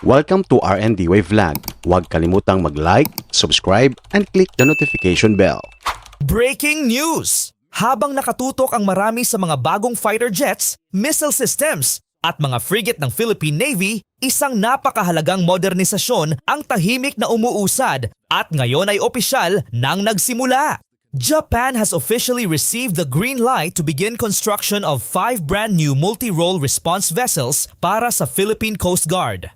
Welcome to RND Way Vlog. Huwag kalimutang mag-like, subscribe, and click the notification bell. Breaking news! Habang nakatutok ang marami sa mga bagong fighter jets, missile systems, at mga frigate ng Philippine Navy, isang napakahalagang modernisasyon ang tahimik na umuusad at ngayon ay opisyal nang nagsimula. Japan has officially received the green light to begin construction of 5 brand new multi-role response vessels para sa Philippine Coast Guard.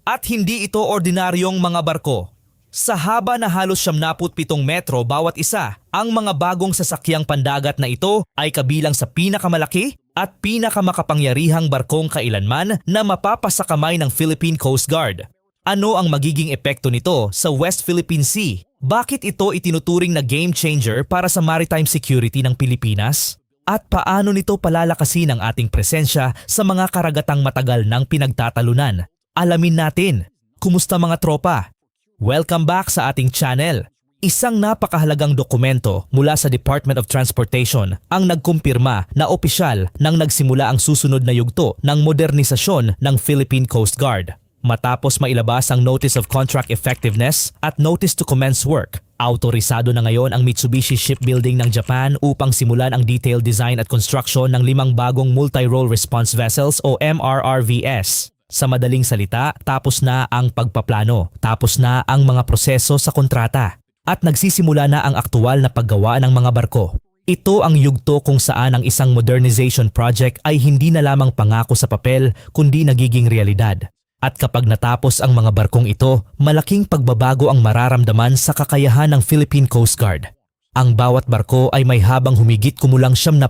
At hindi ito ordinaryong mga barko. Sa haba na halos 77 metro bawat isa, ang mga bagong sasakyang pandagat na ito ay kabilang sa pinakamalaki at pinakamakapangyarihang barkong kailanman na mapapasakamay ng Philippine Coast Guard. Ano ang magiging epekto nito sa West Philippine Sea? Bakit ito itinuturing na game changer para sa maritime security ng Pilipinas? At paano nito palalakasin ang ating presensya sa mga karagatang matagal ng pinagtatalunan? Alamin natin. Kumusta mga tropa? Welcome back sa ating channel. Isang napakahalagang dokumento mula sa Department of Transportation ang nagkumpirma na opisyal nang nagsimula ang susunod na yugto ng modernisasyon ng Philippine Coast Guard. Matapos mailabas ang Notice of Contract Effectiveness at Notice to Commence Work, autorisado na ngayon ang Mitsubishi Shipbuilding ng Japan upang simulan ang detailed design at construction ng 5 bagong multi-role response vessels o MRRVS. Sa madaling salita, tapos na ang pagpaplano, tapos na ang mga proseso sa kontrata, at nagsisimula na ang aktual na paggawa ng mga barko. Ito ang yugto kung saan ang isang modernization project ay hindi na lamang pangako sa papel kundi nagiging realidad. At kapag natapos ang mga barkong ito, malaking pagbabago ang mararamdaman sa kakayahan ng Philippine Coast Guard. Ang bawat barko ay may habang humigit kumulang 77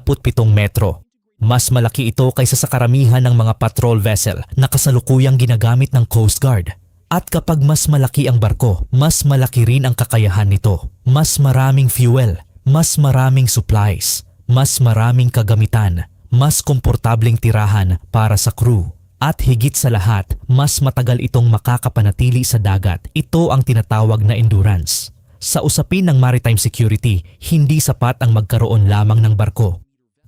metro. Mas malaki ito kaysa sa karamihan ng mga patrol vessel na kasalukuyang ginagamit ng Coast Guard. At kapag mas malaki ang barko, mas malaki rin ang kakayahan nito. Mas maraming fuel, mas maraming supplies, mas maraming kagamitan, mas komportableng tirahan para sa crew. At higit sa lahat, mas matagal itong makakapanatili sa dagat. Ito ang tinatawag na endurance. Sa usapin ng maritime security, hindi sapat ang magkaroon lamang ng barko.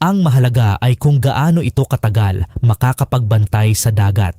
Ang mahalaga ay kung gaano ito katagal makakapagbantay sa dagat.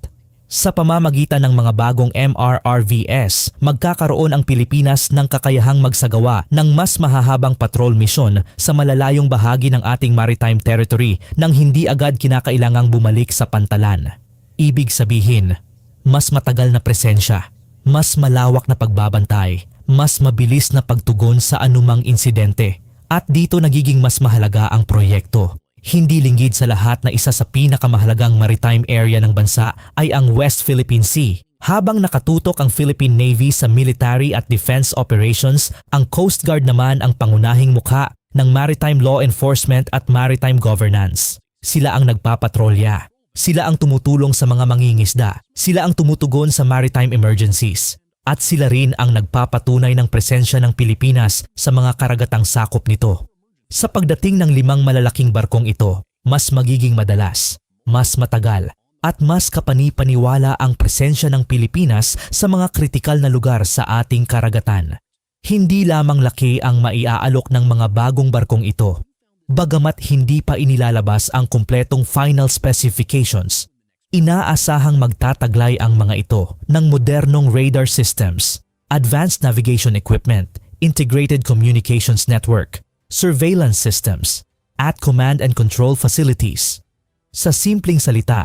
Sa pamamagitan ng mga bagong MRRVS, magkakaroon ang Pilipinas ng kakayahang magsagawa ng mas mahahabang patrol mission sa malalayong bahagi ng ating maritime territory nang hindi agad kinakailangang bumalik sa pantalan. Ibig sabihin, mas matagal na presensya, mas malawak na pagbabantay, mas mabilis na pagtugon sa anumang insidente. At dito nagiging mas mahalaga ang proyekto. Hindi linggid sa lahat na isa sa pinakamahalagang maritime area ng bansa ay ang West Philippine Sea. Habang nakatutok ang Philippine Navy sa military at defense operations, ang Coast Guard naman ang pangunahing mukha ng maritime law enforcement at maritime governance. Sila ang nagpapatrolya. Sila ang tumutulong sa mga mangingisda. Sila ang tumutugon sa maritime emergencies. At sila rin ang nagpapatunay ng presensya ng Pilipinas sa mga karagatang sakop nito. Sa pagdating ng 5 malalaking barkong ito, mas magiging madalas, mas matagal, at mas kapani-paniwala ang presensya ng Pilipinas sa mga kritikal na lugar sa ating karagatan. Hindi lamang laki ang maiaalok ng mga bagong barkong ito. Bagamat hindi pa inilalabas ang kumpletong final specifications, inaasahang magtataglay ang mga ito ng modernong radar systems, advanced navigation equipment, integrated communications network, surveillance systems, at command and control facilities. Sa simpleng salita,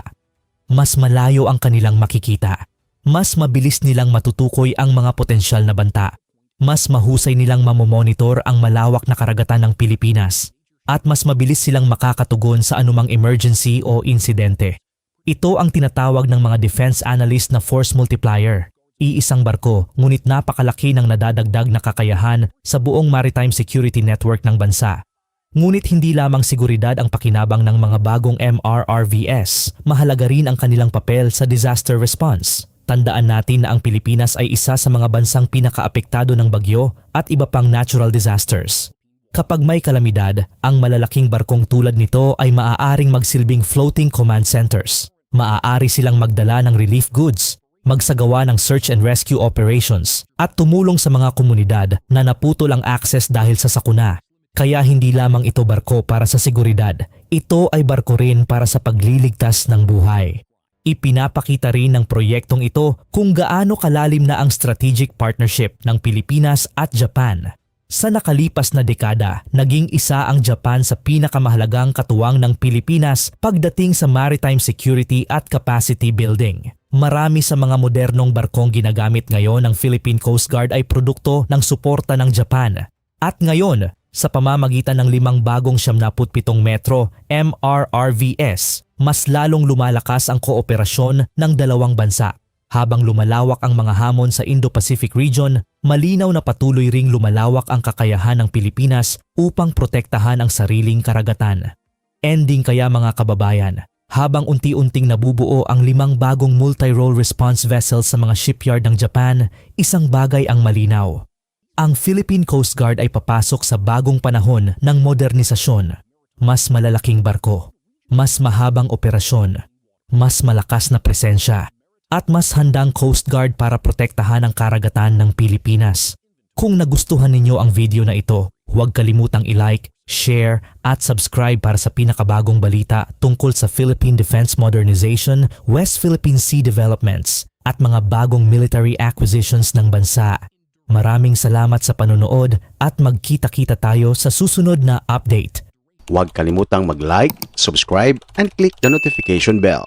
mas malayo ang kanilang makikita. Mas mabilis nilang matutukoy ang mga potensyal na banta. Mas mahusay nilang mamomonitor ang malawak na karagatan ng Pilipinas. At mas mabilis silang makakatugon sa anumang emergency o insidente. Ito ang tinatawag ng mga defense analyst na force multiplier. Iisang barko, ngunit napakalaki ng nadadagdag na kakayahan sa buong maritime security network ng bansa. Ngunit hindi lamang seguridad ang pakinabang ng mga bagong MRRVS, mahalaga rin ang kanilang papel sa disaster response. Tandaan natin na ang Pilipinas ay isa sa mga bansang pinakaapektado ng bagyo at iba pang natural disasters. Kapag may kalamidad, ang malalaking barkong tulad nito ay maaaring magsilbing floating command centers. Maaari silang magdala ng relief goods, magsagawa ng search and rescue operations, at tumulong sa mga komunidad na naputol ang access dahil sa sakuna. Kaya hindi lamang ito barko para sa seguridad, ito ay barko rin para sa pagliligtas ng buhay. Ipinapakita rin ng proyektong ito kung gaano kalalim na ang strategic partnership ng Pilipinas at Japan. Sa nakalipas na dekada, naging isa ang Japan sa pinakamahalagang katuwang ng Pilipinas pagdating sa maritime security at capacity building. Marami sa mga modernong barkong ginagamit ngayon ng Philippine Coast Guard ay produkto ng suporta ng Japan. At ngayon, sa pamamagitan ng 5 bagong 77 metro MRRVS, mas lalong lumalakas ang kooperasyon ng dalawang bansa. Habang lumalawak ang mga hamon sa Indo-Pacific region, malinaw na patuloy ring lumalawak ang kakayahan ng Pilipinas upang protektahan ang sariling karagatan. Ending kaya mga kababayan, habang unti-unting nabubuo ang 5 bagong multi-role response vessels sa mga shipyard ng Japan, isang bagay ang malinaw. Ang Philippine Coast Guard ay papasok sa bagong panahon ng modernisasyon. Mas malalaking barko, mas mahabang operasyon, mas malakas na presensya, at mas handang Coast Guard para protektahan ang karagatan ng Pilipinas. Kung nagustuhan ninyo ang video na ito, huwag kalimutang i-like, share at subscribe para sa pinakabagong balita tungkol sa Philippine Defense Modernization, West Philippine Sea Developments at mga bagong military acquisitions ng bansa. Maraming salamat sa panonood at magkita-kita tayo sa susunod na update. Huwag kalimutang mag-like, subscribe, and click the notification bell.